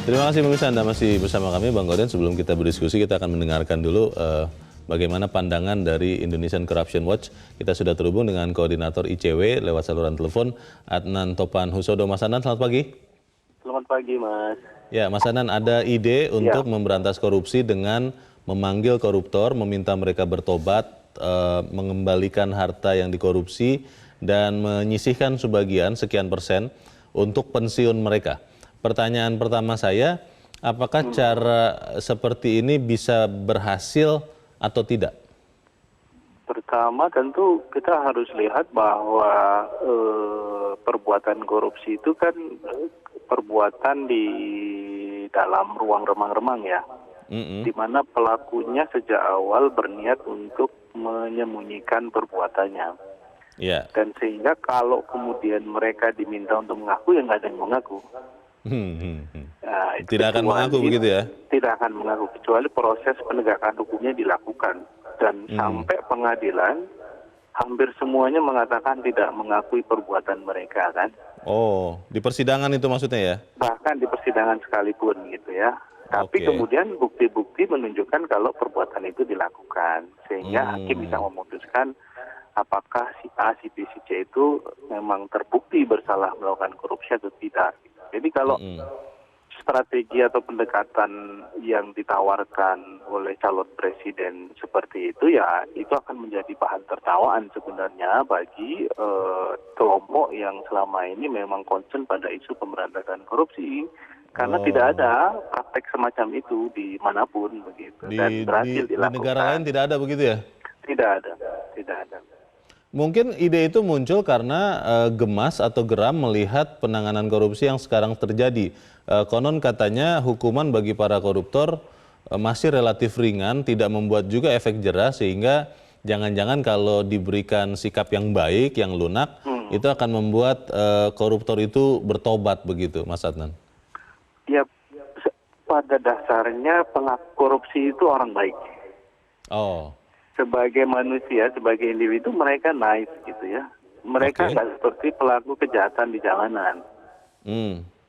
Terima kasih pemirsa, Anda masih bersama kami, Bang Gorden. Sebelum kita berdiskusi, kita akan mendengarkan dulu bagaimana pandangan dari Indonesian Corruption Watch. Kita sudah terhubung dengan Koordinator ICW lewat saluran telepon, Adnan Topan Husodo. Mas Adnan, selamat pagi. Selamat pagi, Mas. Ya, Mas Adnan, ada ide untuk memberantas korupsi dengan memanggil koruptor, meminta mereka bertobat, mengembalikan harta yang dikorupsi, dan menyisihkan sebagian, sekian persen, untuk pensiun mereka. Pertanyaan pertama saya, apakah cara seperti ini bisa berhasil atau tidak? Pertama tentu kita harus lihat bahwa perbuatan korupsi itu kan perbuatan di dalam ruang remang-remang ya, di mana pelakunya sejak awal berniat untuk menyembunyikan perbuatannya. Ya. Dan sehingga kalau kemudian mereka diminta untuk mengaku, ya nggak ada yang mengaku. Nah, Tidak akan mengaku begitu ya? Tidak akan mengaku, kecuali proses penegakan hukumnya dilakukan. Dan sampai pengadilan, hampir semuanya mengatakan tidak mengakui perbuatan mereka kan. Oh, di persidangan itu maksudnya ya? Bahkan di persidangan sekalipun gitu ya. Tapi kemudian bukti-bukti menunjukkan kalau perbuatan itu dilakukan. Sehingga hakim bisa memutuskan apakah si A, si B, si C itu memang terbukti bersalah melakukan korupsi atau tidak. Jadi kalau strategi atau pendekatan yang ditawarkan oleh calon presiden seperti itu, ya itu akan menjadi bahan tertawaan sebenarnya bagi kelompok yang selama ini memang concern pada isu pemberantasan korupsi. Karena tidak ada praktek semacam itu di manapun begitu, dan berhasil dilakukan. Di negara lain tidak ada begitu ya? Tidak ada, tidak ada. Mungkin ide itu muncul karena gemas atau geram melihat penanganan korupsi yang sekarang terjadi. Konon katanya hukuman bagi para koruptor masih relatif ringan, tidak membuat juga efek jera, sehingga jangan-jangan kalau diberikan sikap yang baik, yang lunak, itu akan membuat koruptor itu bertobat begitu, Mas Adnan. Ya, pada dasarnya pelaku korupsi itu orang baik. Oh. Sebagai manusia, sebagai individu, mereka nice gitu ya. Mereka nggak seperti pelaku kejahatan di jalanan.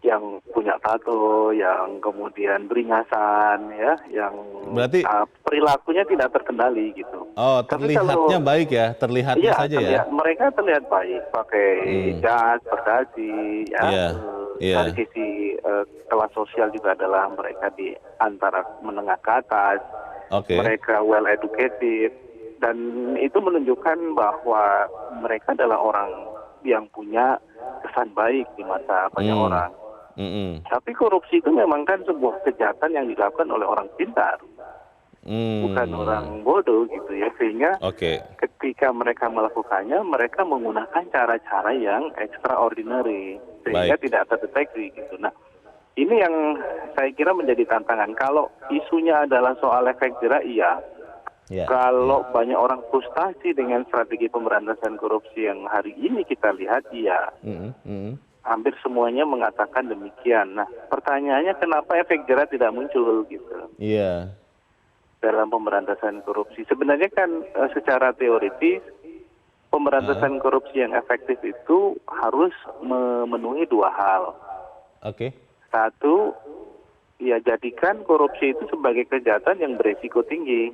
Yang punya tato, yang kemudian beringasan, ya, yang berarti perilakunya tidak terkendali gitu. Oh, terlihatnya baik ya, terlihatnya saja ya. Mereka terlihat baik, pakai jas, berdasi, ya. Dari sisi kelas sosial juga adalah mereka di antara menengah ke atas. Mereka well educated, dan itu menunjukkan bahwa mereka adalah orang yang punya kesan baik di mata banyak orang. Tapi korupsi itu memang kan sebuah kejahatan yang dilakukan oleh orang pintar, bukan orang bodoh gitu ya. Sehingga ketika mereka melakukannya, mereka menggunakan cara-cara yang extraordinary sehingga tidak terdeteksi gitu. Nah, ini yang saya kira menjadi tantangan. Kalau isunya adalah soal efek jera, iya. Kalau banyak orang frustasi dengan strategi pemberantasan korupsi yang hari ini kita lihat, iya. Hampir semuanya mengatakan demikian. Nah, pertanyaannya kenapa efek jera tidak muncul gitu? Iya. Dalam pemberantasan korupsi. Sebenarnya kan secara teoritis, pemberantasan korupsi yang efektif itu harus memenuhi dua hal. Satu, ya jadikan korupsi itu sebagai kejahatan yang beresiko tinggi.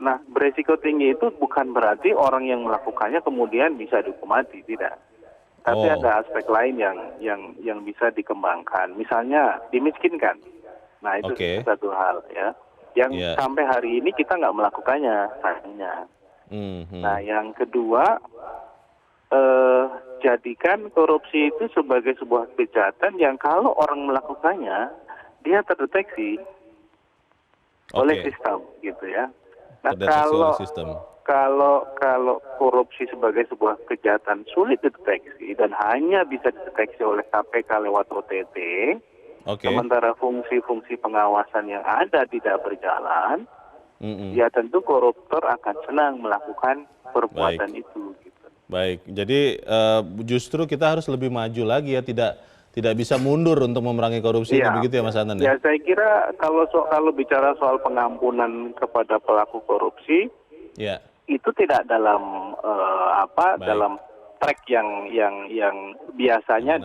Nah, beresiko tinggi itu bukan berarti orang yang melakukannya kemudian bisa dihukum mati, tidak. Tapi ada aspek lain yang bisa dikembangkan. Misalnya dimiskinkan. Nah, itu satu hal ya. Yang sampai hari ini kita nggak melakukannya, sayangnya. Nah, yang kedua, jadikan korupsi itu sebagai sebuah kejahatan yang kalau orang melakukannya, dia terdeteksi oleh sistem, gitu ya. Nah, kalau korupsi sebagai sebuah kejahatan sulit dideteksi dan hanya bisa dideteksi oleh KPK lewat OTT, sementara fungsi-fungsi pengawasan yang ada tidak berjalan, ya tentu koruptor akan senang melakukan perbuatan itu. Baik, jadi justru kita harus lebih maju lagi ya, tidak bisa mundur untuk memerangi korupsi, begitu ya Mas Adnan? Ya, saya kira kalau bicara soal pengampunan kepada pelaku korupsi, itu tidak dalam dalam track yang biasanya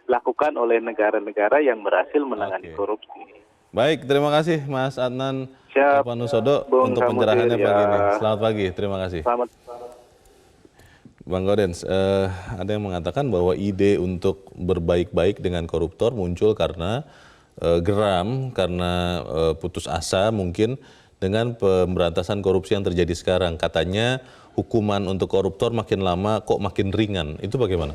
dilakukan oleh negara-negara yang berhasil menangani korupsi. Baik, terima kasih Mas Adnan Siap, Alpanusodo Bung untuk pencerahannya Samuddir, pagi ini. ya. Selamat pagi, terima kasih. Selamat. Bang Gaudens, ada yang mengatakan bahwa ide untuk berbaik-baik dengan koruptor muncul karena geram, karena putus asa mungkin dengan pemberantasan korupsi yang terjadi sekarang. Katanya hukuman untuk koruptor makin lama kok makin ringan. Itu bagaimana?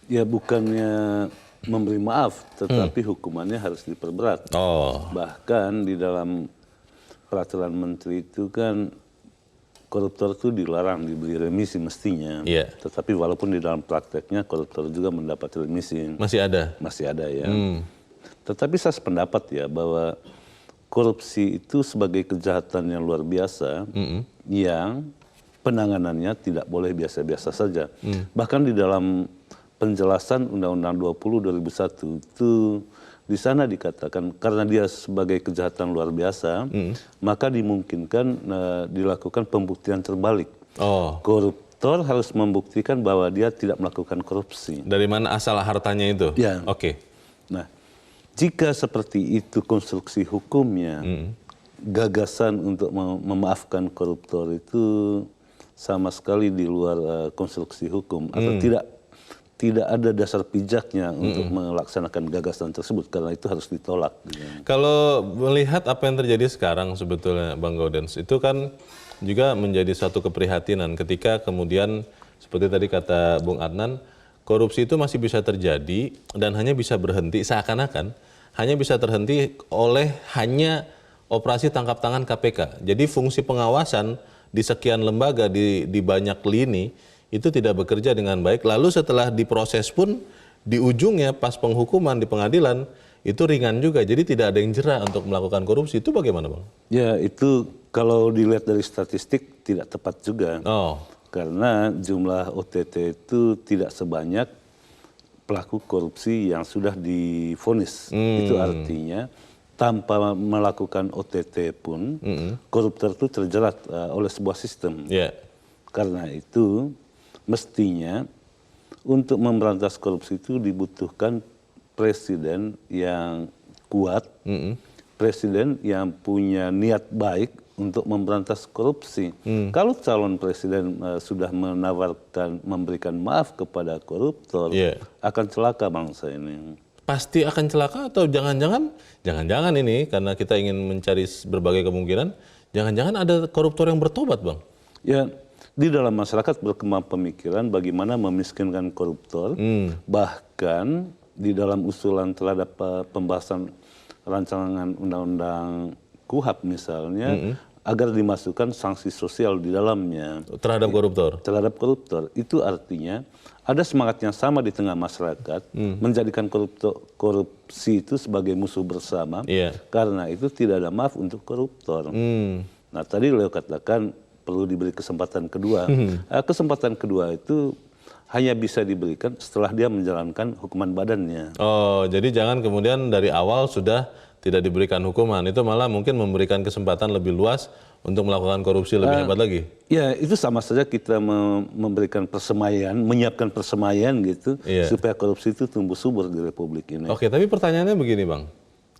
Ya bukannya memberi maaf, tetapi hukumannya harus diperberat. Bahkan di dalam peraturan menteri itu kan koruptor itu dilarang diberi remisi mestinya. Tetapi walaupun di dalam prakteknya koruptor juga mendapat remisi. Masih ada? Masih ada ya. Tetapi saya sependapat ya bahwa korupsi itu sebagai kejahatan yang luar biasa yang penanganannya tidak boleh biasa-biasa saja. Bahkan di dalam penjelasan Undang-Undang 20 2001 itu di sana dikatakan karena dia sebagai kejahatan luar biasa, maka dimungkinkan dilakukan pembuktian terbalik. Koruptor harus membuktikan bahwa dia tidak melakukan korupsi. Dari mana asal hartanya itu? Ya. Nah, jika seperti itu konstruksi hukumnya, gagasan untuk memaafkan koruptor itu sama sekali di luar konstruksi hukum atau tidak ada dasar pijaknya untuk melaksanakan gagasan tersebut, karena itu harus ditolak. Kalau melihat apa yang terjadi sekarang sebetulnya Bang Gaudens, itu kan juga menjadi suatu keprihatinan ketika kemudian seperti tadi kata Bung Adnan, korupsi itu masih bisa terjadi dan hanya bisa berhenti seakan-akan hanya bisa terhenti oleh hanya operasi tangkap tangan KPK. Jadi fungsi pengawasan di sekian lembaga di banyak lini itu tidak bekerja dengan baik. Lalu setelah diproses pun di ujungnya pas penghukuman di pengadilan itu ringan juga. Jadi tidak ada yang jera untuk melakukan korupsi. Itu bagaimana Bang? Ya itu kalau dilihat dari statistik tidak tepat juga. Karena jumlah OTT itu tidak sebanyak pelaku korupsi yang sudah divonis. Itu artinya tanpa melakukan OTT pun koruptor itu terjerat oleh sebuah sistem. Karena itu mestinya untuk memberantas korupsi itu dibutuhkan presiden yang kuat, presiden yang punya niat baik untuk memberantas korupsi. Kalau calon presiden sudah menawarkan memberikan maaf kepada koruptor, akan celaka bangsa ini. Pasti akan celaka atau jangan-jangan ini karena kita ingin mencari berbagai kemungkinan, jangan-jangan ada koruptor yang bertobat Bang? Ya, di dalam masyarakat berkembang pemikiran bagaimana memiskinkan koruptor, bahkan di dalam usulan terhadap pembahasan rancangan undang-undang KUHP misalnya, agar dimasukkan sanksi sosial di dalamnya. Terhadap koruptor? Terhadap koruptor. Itu artinya ada semangat yang sama di tengah masyarakat, menjadikan korupsi itu sebagai musuh bersama, karena itu tidak ada maaf untuk koruptor. Nah tadi Leo katakan perlu diberi kesempatan kedua. Kesempatan kedua itu hanya bisa diberikan setelah dia menjalankan hukuman badannya. Jadi jangan kemudian dari awal sudah tidak diberikan hukuman, itu malah mungkin memberikan kesempatan lebih luas untuk melakukan korupsi lebih hebat lagi. Ya itu sama saja kita memberikan persemaian, menyiapkan persemaian gitu, supaya korupsi itu tumbuh subur di Republik ini. Tapi pertanyaannya begini Bang,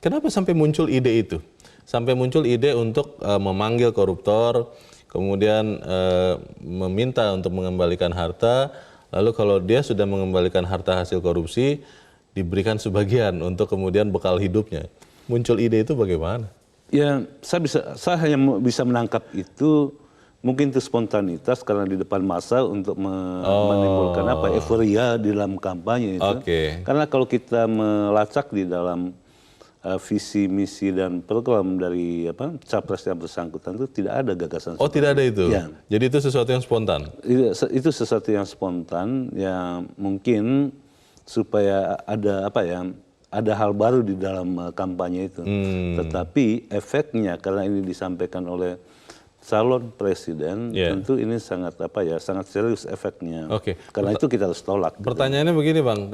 kenapa sampai muncul ide itu? Sampai muncul ide untuk memanggil koruptor, kemudian meminta untuk mengembalikan harta, lalu kalau dia sudah mengembalikan harta hasil korupsi, diberikan sebagian untuk kemudian bekal hidupnya. Muncul ide itu bagaimana? Ya, saya hanya bisa menangkap itu mungkin itu spontanitas karena di depan massa untuk menimbulkan euforia di dalam kampanye itu. Karena kalau kita melacak di dalam visi, misi dan program dari capres yang bersangkutan itu tidak ada gagasan. Tidak ada itu. Jadi itu sesuatu yang spontan. Itu sesuatu yang spontan yang mungkin supaya ada ada hal baru di dalam kampanye itu. Tetapi efeknya karena ini disampaikan oleh calon presiden, tentu ini sangat sangat serius efeknya. Karena itu kita harus tolak. Pertanyaannya begini Bang,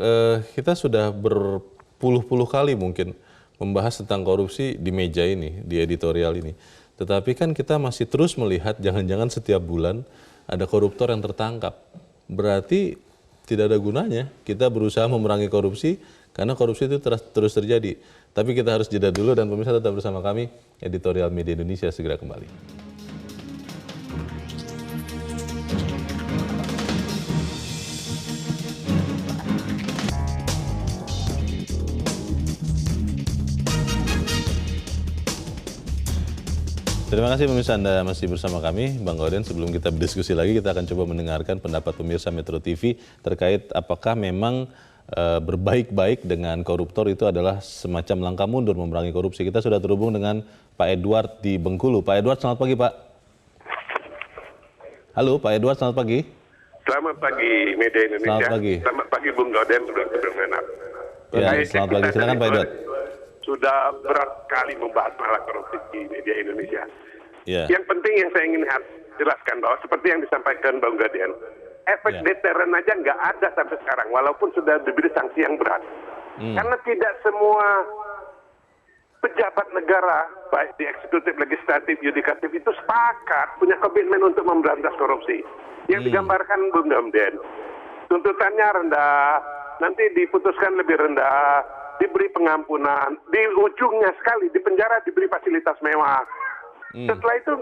kita sudah berpuluh-puluh kali mungkin membahas tentang korupsi di meja ini, di editorial ini. Tetapi kan kita masih terus melihat jangan-jangan setiap bulan ada koruptor yang tertangkap. Berarti tidak ada gunanya kita berusaha memerangi korupsi Karena korupsi itu terus terjadi. Tapi kita harus jeda dulu dan pemirsa tetap bersama kami. Editorial Media Indonesia segera kembali. Terima kasih pemirsa, Anda masih bersama kami, Bang Gauden. Sebelum kita berdiskusi lagi, kita akan coba mendengarkan pendapat pemirsa Metro TV terkait apakah memang berbaik-baik dengan koruptor itu adalah semacam langkah mundur memerangi korupsi. Kita sudah terhubung dengan Pak Edward di Bengkulu. Pak Edward, selamat pagi Pak. Halo Pak Edward, selamat pagi. Selamat pagi Media Indonesia. Selamat pagi. Selamat pagi Bung Gauden, sudah mengenal. Ya, selamat pagi. Silakan Pak Edward. Sudah berat sekali membahas masalah korupsi di media Indonesia. Ya. Yang penting yang saya ingin jelaskan bahwa seperti yang disampaikan Bang Gauden, efek deteren aja nggak ada sampai sekarang, walaupun sudah diberi sanksi yang berat. Karena tidak semua pejabat negara, baik di eksekutif, legislatif, yudikatif itu sepakat punya komitmen untuk memberantas korupsi. Yang digambarkan Bung Gauden, tuntutannya rendah, nanti diputuskan lebih rendah, diberi pengampunan, di ujungnya sekali di penjara diberi fasilitas mewah. Setelah itu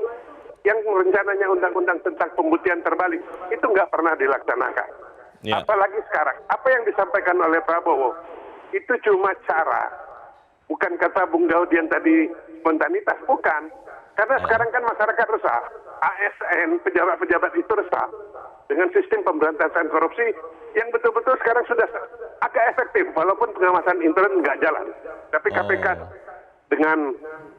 yang rencananya undang-undang tentang pembuktian terbalik itu nggak pernah dilaksanakan. Apalagi sekarang, apa yang disampaikan oleh Prabowo itu cuma cara, bukan kata Bung Gauden tadi spontanitas, bukan. Karena sekarang kan masyarakat resah, ASN, pejabat-pejabat itu resah dengan sistem pemberantasan korupsi yang betul-betul sekarang sudah agak efektif, walaupun pengawasan intern nggak jalan. Tapi KPK dengan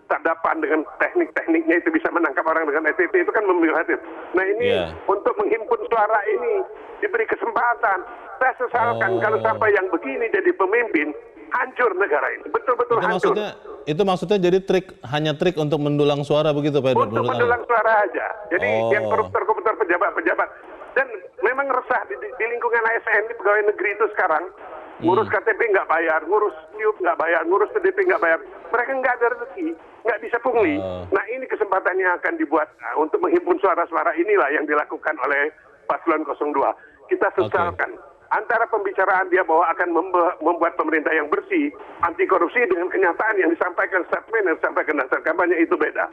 sadapan, dengan teknik-tekniknya itu bisa menangkap orang dengan STT itu kan memprihatin. Nah ini untuk menghimpun suara ini diberi kesempatan. Saya sesalkan kalau sampai yang begini jadi pemimpin, hancur negara ini, betul-betul hancur. Itu maksudnya jadi hanya trik untuk mendulang suara begitu Pak Edward? Untuk mendulang suara aja. Jadi yang koruptor-koruptor pejabat-pejabat. Dan memang resah di lingkungan ASN, di pegawai negeri itu sekarang, ngurus KTP nggak bayar, ngurus SIUP nggak bayar, ngurus PDP nggak bayar. Mereka nggak ada rezeki, nggak bisa pungli. Nah ini kesempatan yang akan dibuat untuk menghimpun suara-suara inilah yang dilakukan oleh Paslon 02. Kita sesalkan. Antara pembicaraan dia bahwa akan membuat pemerintah yang bersih, anti korupsi, dengan kenyataan yang disampaikan statement yang disampaikan dasar kampanye itu beda.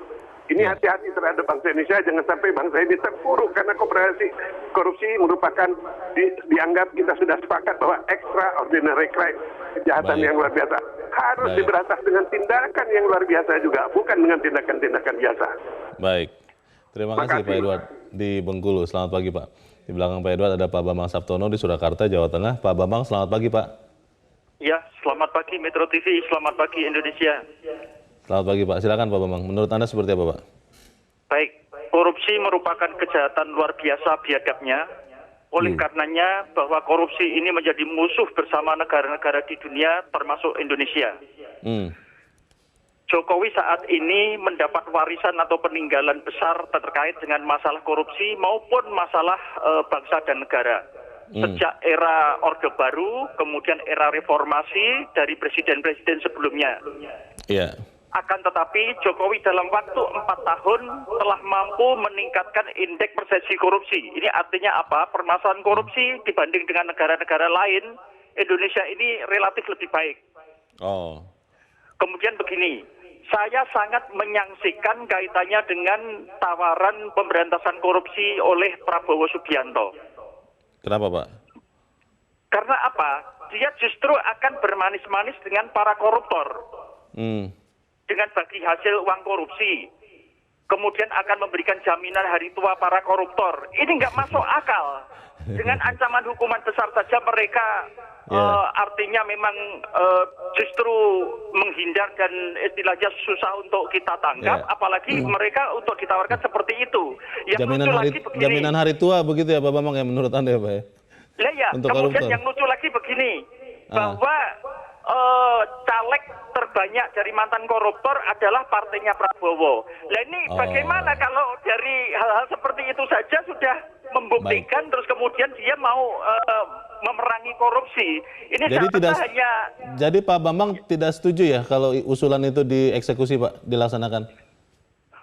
Ini hati-hati terhadap bangsa Indonesia, jangan sampai bangsa ini terpuruk karena korupsi merupakan dianggap kita sudah sepakat bahwa extraordinary crime, kejahatan yang luar biasa. Harus diberantas dengan tindakan yang luar biasa juga, bukan dengan tindakan-tindakan biasa. Baik, terima kasih Pak Edward di Bengkulu. Selamat pagi Pak. Di belakang Pak Edward ada Pak Bambang Saptono di Surakarta, Jawa Tengah. Pak Bambang, selamat pagi Pak. Ya, selamat pagi Metro TV, selamat pagi Indonesia. Selamat pagi Pak, silakan Pak Bambang. Menurut Anda seperti apa Pak? Baik, korupsi merupakan kejahatan luar biasa biadabnya. Oleh karenanya bahwa korupsi ini menjadi musuh bersama negara-negara di dunia termasuk Indonesia. Jokowi saat ini mendapat warisan atau peninggalan besar terkait dengan masalah korupsi maupun masalah bangsa dan negara. Sejak era Orde Baru, kemudian era reformasi dari presiden-presiden sebelumnya. Akan tetapi Jokowi dalam waktu 4 tahun telah mampu meningkatkan indeks persepsi korupsi. Ini artinya apa? Permasalahan korupsi dibanding dengan negara-negara lain, Indonesia ini relatif lebih baik. Kemudian begini, saya sangat menyaksikan kaitannya dengan tawaran pemberantasan korupsi oleh Prabowo Subianto. Kenapa Pak? Karena apa? Dia justru akan bermanis-manis dengan para koruptor. Dengan bagi hasil uang korupsi. Kemudian akan memberikan jaminan hari tua para koruptor. Ini nggak masuk akal. Dengan ancaman hukuman besar saja mereka artinya memang justru menghindar dan istilahnya susah untuk kita tangkap. Apalagi mereka untuk ditawarkan seperti itu. Jaminan hari tua begitu ya Pak Bambang ya menurut Anda ya Pak ya? Kemudian koruptor. Yang lucu lagi begini. Bahwa caleg terbanyak dari mantan koruptor adalah partainya Prabowo. Nah ini bagaimana kalau dari hal-hal seperti itu saja sudah membuktikan terus kemudian dia mau memerangi korupsi. Ini jadi Pak Bambang tidak setuju ya kalau usulan itu dieksekusi Pak, dilaksanakan?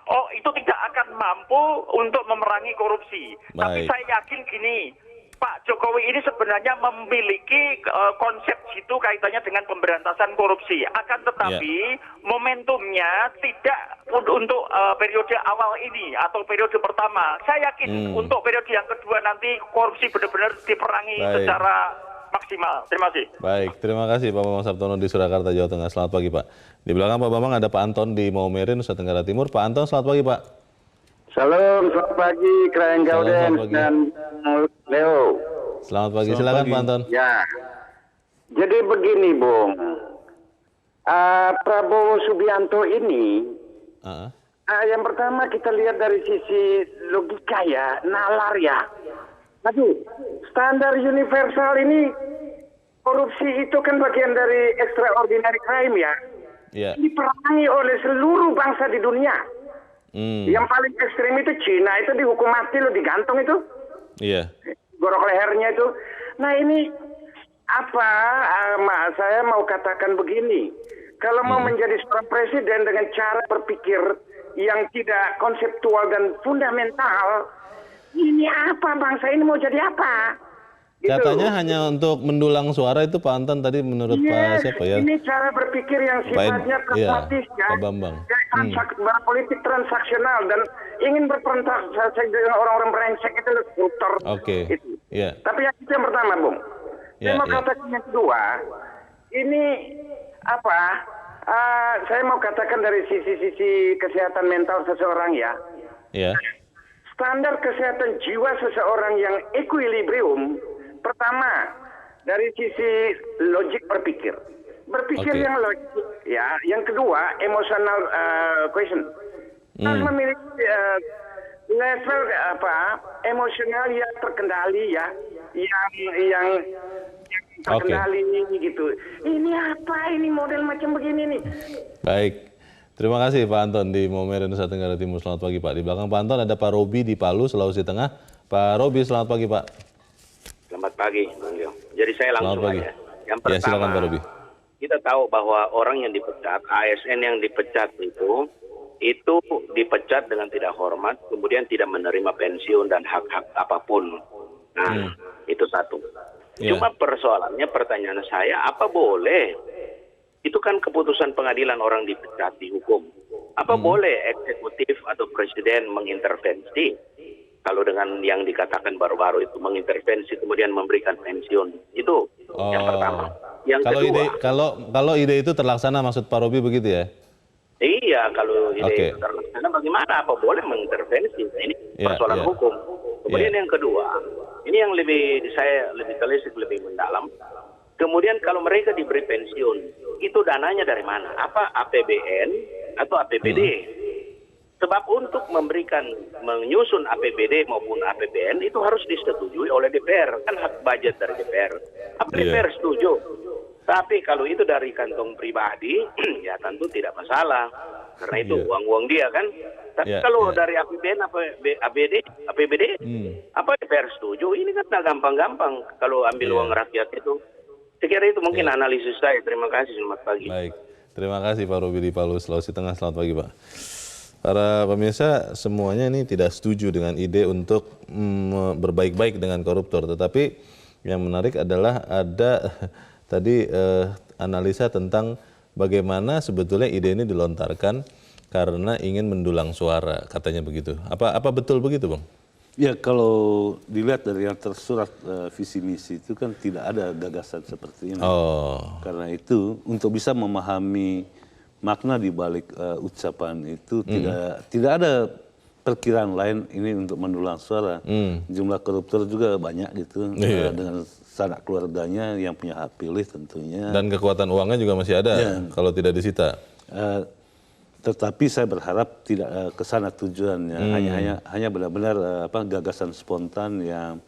Oh itu tidak akan mampu untuk memerangi korupsi. Tapi saya yakin gini, Pak Jokowi ini sebenarnya memiliki konsep itu kaitannya dengan pemberantasan korupsi. Akan tetapi momentumnya tidak untuk periode awal ini atau periode pertama. Saya yakin untuk periode yang kedua nanti korupsi benar-benar diperangi secara maksimal. Terima kasih. Baik, terima kasih Pak Bambang Saptono di Surakarta, Jawa Tengah. Selamat pagi Pak. Di belakang Pak Bambang ada Pak Anton di Maumere, Nusa Tenggara Timur. Pak Anton, selamat pagi Pak. Salam, selamat pagi, Krayan Gauden dan Leo. Selamat pagi, silakan Pak Anton. Ya, jadi begini, Bung. Prabowo Subianto ini, yang pertama kita lihat dari sisi logika ya, nalar ya. Aduh, standar universal ini, korupsi itu kan bagian dari extraordinary crime ya. Diperangi oleh seluruh bangsa di dunia. Yang paling ekstrim itu Cina, itu dihukum mati loh, digantung itu. Iya. Gorok lehernya itu. Nah ini apa? Saya mau katakan begini. Kalau mau menjadi seorang presiden dengan cara berpikir yang tidak konseptual dan fundamental, ini apa bangsa ini mau jadi apa? Gitu. Katanya hanya untuk mendulang suara itu Pak Anton tadi menurut Pak siapa ya? Ini cara berpikir yang sifatnya pragmatis ya. Pak Bambang. Politik transaksional dan ingin bertransaksi dengan orang-orang brengsek itu koruptor. Oke. Iya. Tapi itu yang pertama, Bung. Saya mau katakan yang kedua, ini apa? Saya mau katakan dari sisi kesehatan mental seseorang ya. Iya. Standar kesehatan jiwa seseorang yang equilibrium, pertama dari sisi logik berpikir yang logik ya. Yang kedua emotional question, harus memiliki level emosional yang terkendali ya, yang terkendali gitu. Ini apa ini model macam begini nih? Baik. Terima kasih Pak Anton di Maumere, Nusa Tenggara Timur. Selamat pagi Pak. Di belakang Pak Anton ada Pak Robi di Palu, Sulawesi Tengah. Pak Robi, selamat pagi Pak. Selamat pagi, Bang Leo. Jadi saya langsung aja. Yang pertama, silakan Pak Robi. Kita tahu bahwa orang yang dipecat, ASN yang dipecat itu dipecat dengan tidak hormat, kemudian tidak menerima pensiun dan hak-hak apapun. Nah, itu satu. Cuma persoalannya, pertanyaan saya, apa boleh? Itu kan keputusan pengadilan orang dipecat, dihukum. Apa boleh eksekutif atau presiden mengintervensi? Kalau dengan yang dikatakan baru-baru itu mengintervensi kemudian memberikan pensiun. Itu yang pertama. Yang kedua. Kalau ide itu terlaksana maksud Pak Robi begitu ya? Iya, kalau ide itu terlaksana bagaimana? Apa boleh mengintervensi? Ini persoalan hukum. Kemudian yang kedua, ini yang saya lebih telisik, lebih mendalam. Kemudian kalau mereka diberi pensiun, itu dananya dari mana? Apa APBN atau APBD? Sebab untuk menyusun APBD maupun APBN itu harus disetujui oleh DPR. Kan hak budget dari DPR. Apa DPR setuju? Tapi kalau itu dari kantong pribadi, ya tentu tidak masalah. Karena itu uang-uang dia kan. Tapi kalau dari APBN, APBD, apa DPR setuju? Ini kan tak gampang-gampang kalau ambil uang rakyat itu. Saya kira itu mungkin analisis saya. Terima kasih, selamat pagi. Baik, terima kasih Pak Robi di Palu, Sulawesi Tengah. Selamat pagi Pak. Para pemirsa semuanya ini tidak setuju dengan ide untuk berbaik-baik dengan koruptor. Tetapi yang menarik adalah ada tadi analisa tentang bagaimana sebetulnya ide ini dilontarkan karena ingin mendulang suara, katanya begitu. Apa betul begitu Bang? Ya, kalau dilihat dari yang tersurat visi misi itu kan tidak ada gagasan seperti ini. Karena itu untuk bisa memahami makna di balik ucapan itu tidak ada perkiraan lain ini untuk mendulang suara. Jumlah koruptor juga banyak gitu dengan sanak keluarganya yang punya hak pilih tentunya. Dan kekuatan uangnya juga masih ada kalau tidak disita. Tetapi saya berharap tidak ke sana tujuannya, hanya benar-benar gagasan spontan yang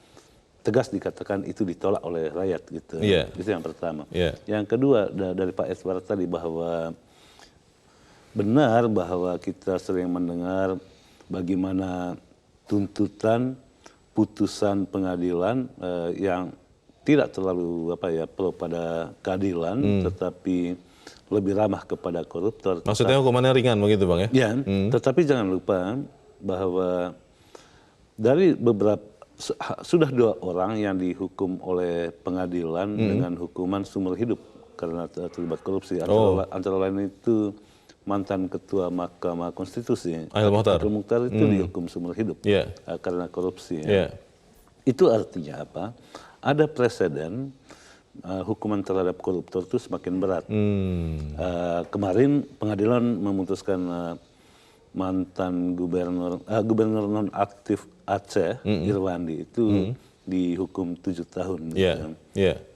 tegas dikatakan itu ditolak oleh rakyat gitu. Itu yang pertama. Yang kedua dari Pak Edward tadi bahwa benar bahwa kita sering mendengar bagaimana tuntutan putusan pengadilan yang tidak terlalu pro pada keadilan, tetapi lebih ramah kepada koruptor. Maksudnya hukumannya ringan begitu Bang ya? Ya, tetapi jangan lupa bahwa dari beberapa sudah 2 orang yang dihukum oleh pengadilan dengan hukuman seumur hidup karena terlibat korupsi. Antara lain itu mantan ketua Mahkamah Konstitusi, Ahil Mukhtar itu dihukum seumur hidup karena korupsi. Itu artinya apa? Ada preseden hukuman terhadap koruptor itu semakin berat. Kemarin pengadilan memutuskan mantan gubernur nonaktif Aceh, Irwandi itu dihukum 7 tahun.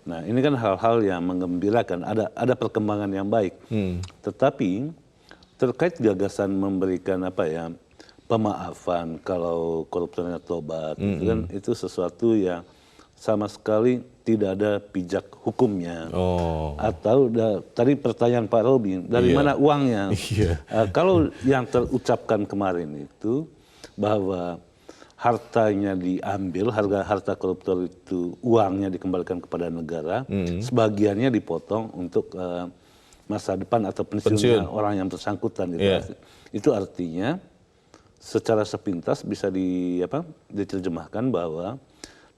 Nah, ini kan hal-hal yang menggembirakan. Ada perkembangan yang baik. Tetapi terkait gagasan memberikan pemaafan kalau koruptornya tobat, itu sesuatu yang sama sekali tidak ada pijak hukumnya. Atau tadi pertanyaan Pak Robi, dari mana uangnya? Kalau yang terucapkan kemarin itu bahwa hartanya diambil, harta koruptor itu uangnya dikembalikan kepada negara, sebagiannya dipotong untuk masa depan atau pensiun orang yang bersangkutan. Itu artinya secara sepintas bisa diterjemahkan bahwa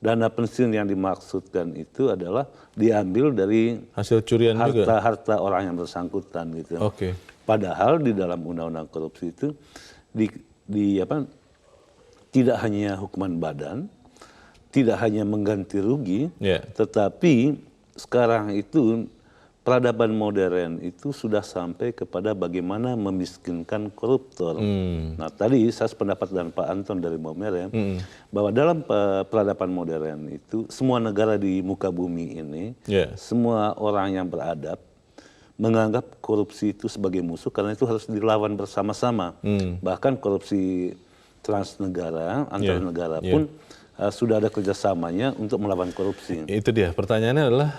dana pensiun yang dimaksudkan itu adalah diambil dari hasil curian harta orang yang bersangkutan gitu. Padahal di dalam undang-undang korupsi itu tidak hanya hukuman badan, tidak hanya mengganti rugi, tetapi sekarang itu peradaban modern itu sudah sampai kepada bagaimana memiskinkan koruptor. Nah, tadi saya sependapat dengan Pak Anton dari Maumere bahwa dalam peradaban modern itu semua negara di muka bumi ini, semua orang yang beradab menganggap korupsi itu sebagai musuh karena itu harus dilawan bersama-sama. Bahkan korupsi transnegara, antar negara pun sudah ada kerjasamanya untuk melawan korupsi. Itu dia, pertanyaannya adalah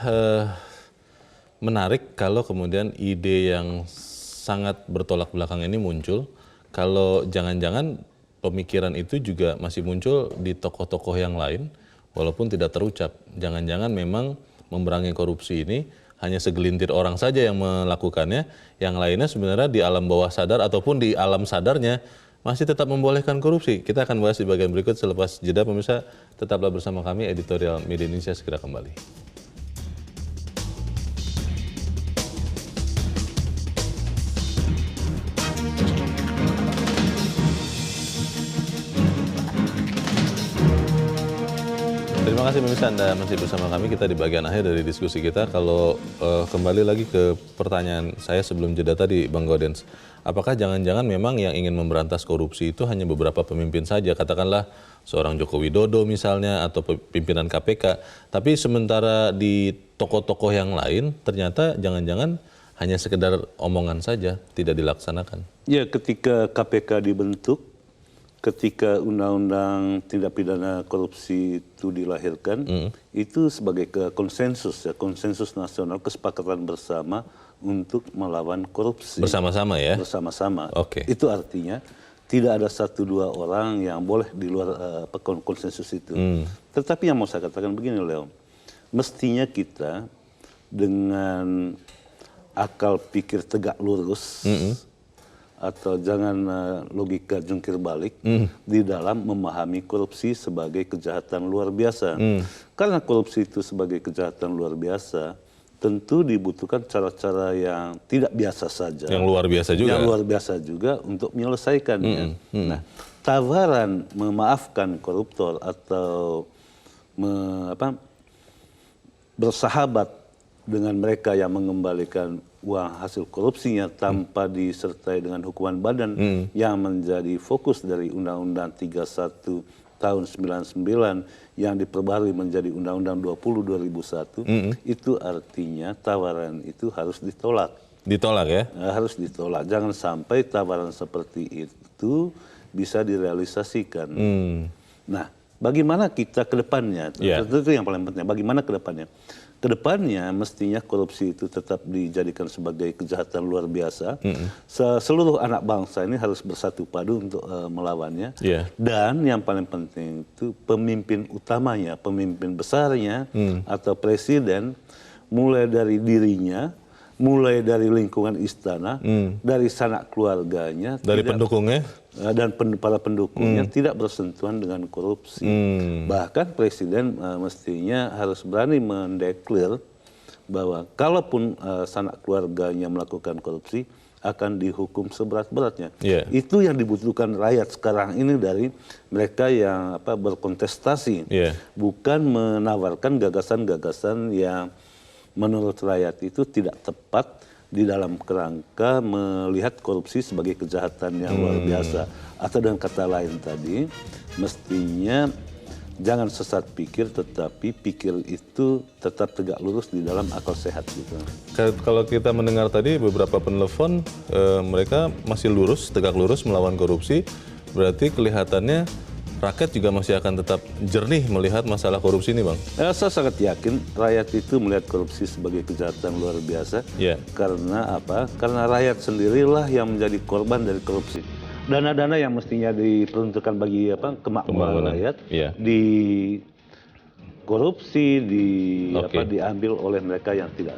menarik kalau kemudian ide yang sangat bertolak belakang ini muncul, kalau jangan-jangan pemikiran itu juga masih muncul di tokoh-tokoh yang lain, walaupun tidak terucap. Jangan-jangan memang memerangi korupsi ini hanya segelintir orang saja yang melakukannya, yang lainnya sebenarnya di alam bawah sadar ataupun di alam sadarnya masih tetap membolehkan korupsi. Kita akan bahas di bagian berikut selepas jeda. Pemirsa, tetaplah bersama kami, Editorial Media Indonesia segera kembali. Terima kasih pemirsa, Anda masih bersama kami. Kita di bagian akhir dari diskusi kita. Kalau kembali lagi ke pertanyaan saya sebelum jeda tadi, Bang Gaudens, apakah jangan-jangan memang yang ingin memberantas korupsi itu hanya beberapa pemimpin saja, katakanlah seorang Joko Widodo misalnya atau pimpinan KPK, tapi sementara di tokoh-tokoh yang lain ternyata jangan-jangan hanya sekedar omongan saja, tidak dilaksanakan? Ya, ketika KPK dibentuk, ketika Undang-Undang Tindak Pidana Korupsi itu dilahirkan, itu sebagai konsensus nasional, kesepakatan bersama untuk melawan korupsi. Bersama-sama ya? Bersama-sama. Itu artinya tidak ada 1-2 orang yang boleh di luar konsensus itu. Tetapi yang mau saya katakan begini, Leo, mestinya kita dengan akal pikir tegak lurus, atau jangan logika jungkir balik di dalam memahami korupsi sebagai kejahatan luar biasa. Karena korupsi itu sebagai kejahatan luar biasa, tentu dibutuhkan cara-cara yang tidak biasa saja. Yang luar biasa juga. Yang luar biasa juga untuk menyelesaikannya. Nah, tawaran memaafkan koruptor atau bersahabat dengan mereka yang mengembalikan uang hasil korupsinya tanpa disertai dengan hukuman badan yang menjadi fokus dari Undang-Undang 31 tahun 99 yang diperbarui menjadi Undang-Undang 20 2001, itu artinya tawaran itu harus ditolak. Ditolak ya? Harus ditolak. Jangan sampai tawaran seperti itu bisa direalisasikan. Nah, bagaimana kita ke depannya? Itu yang paling penting. Bagaimana ke depannya? Kedepannya mestinya korupsi itu tetap dijadikan sebagai kejahatan luar biasa. Seluruh anak bangsa ini harus bersatu padu untuk melawannya. Dan yang paling penting itu pemimpin utamanya, pemimpin besarnya atau presiden, mulai dari dirinya, mulai dari lingkungan istana, dari sanak keluarganya, dari pendukungnya, dan para pendukungnya tidak bersentuhan dengan korupsi. Bahkan Presiden mestinya harus berani mendeklar bahwa kalaupun sanak keluarganya melakukan korupsi akan dihukum seberat-beratnya. Itu yang dibutuhkan rakyat sekarang ini dari mereka yang berkontestasi, bukan menawarkan gagasan-gagasan yang menurut rakyat itu tidak tepat di dalam kerangka melihat korupsi sebagai kejahatan yang luar biasa. Atau dengan kata lain tadi, mestinya jangan sesat pikir, tetapi pikir itu tetap tegak lurus di dalam akal sehat gitu. Kalau kita mendengar tadi beberapa penelpon, mereka masih lurus, tegak lurus melawan korupsi, berarti kelihatannya rakyat juga masih akan tetap jernih melihat masalah korupsi ini, Bang. Saya sangat yakin rakyat itu melihat korupsi sebagai kejahatan luar biasa. Karena apa? Karena rakyat sendirilah yang menjadi korban dari korupsi. Dana-dana yang mestinya diperuntukkan bagi kemakmuran rakyat di korupsi, diambil oleh mereka yang tidak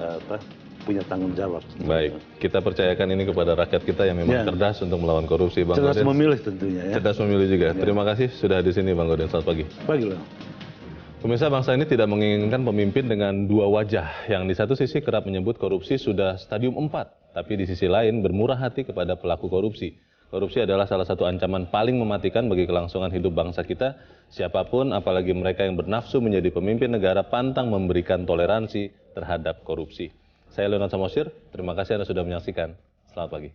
punya tanggung jawab. Baik, kita percayakan ini kepada rakyat kita yang memang cerdas untuk melawan korupsi, Bang. Cerdas memilih tentunya ya. Cerdas memilih juga. Terima kasih sudah di sini, Bang Godin. Selamat pagi. Pagi loh. Pemirsa, bangsa ini tidak menginginkan pemimpin dengan dua wajah, yang di satu sisi kerap menyebut korupsi sudah stadium 4, tapi di sisi lain bermurah hati kepada pelaku korupsi. Korupsi adalah salah satu ancaman paling mematikan bagi kelangsungan hidup bangsa kita. Siapapun, apalagi mereka yang bernafsu menjadi pemimpin negara, pantang memberikan toleransi terhadap korupsi. Saya Leonard Samosir, terima kasih Anda sudah menyaksikan. Selamat pagi.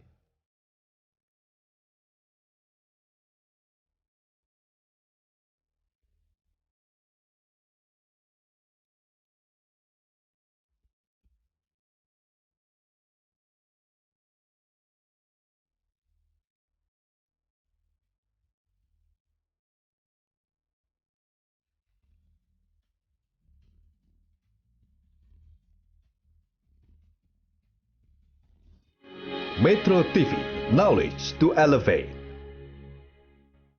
Metro TV, knowledge to elevate.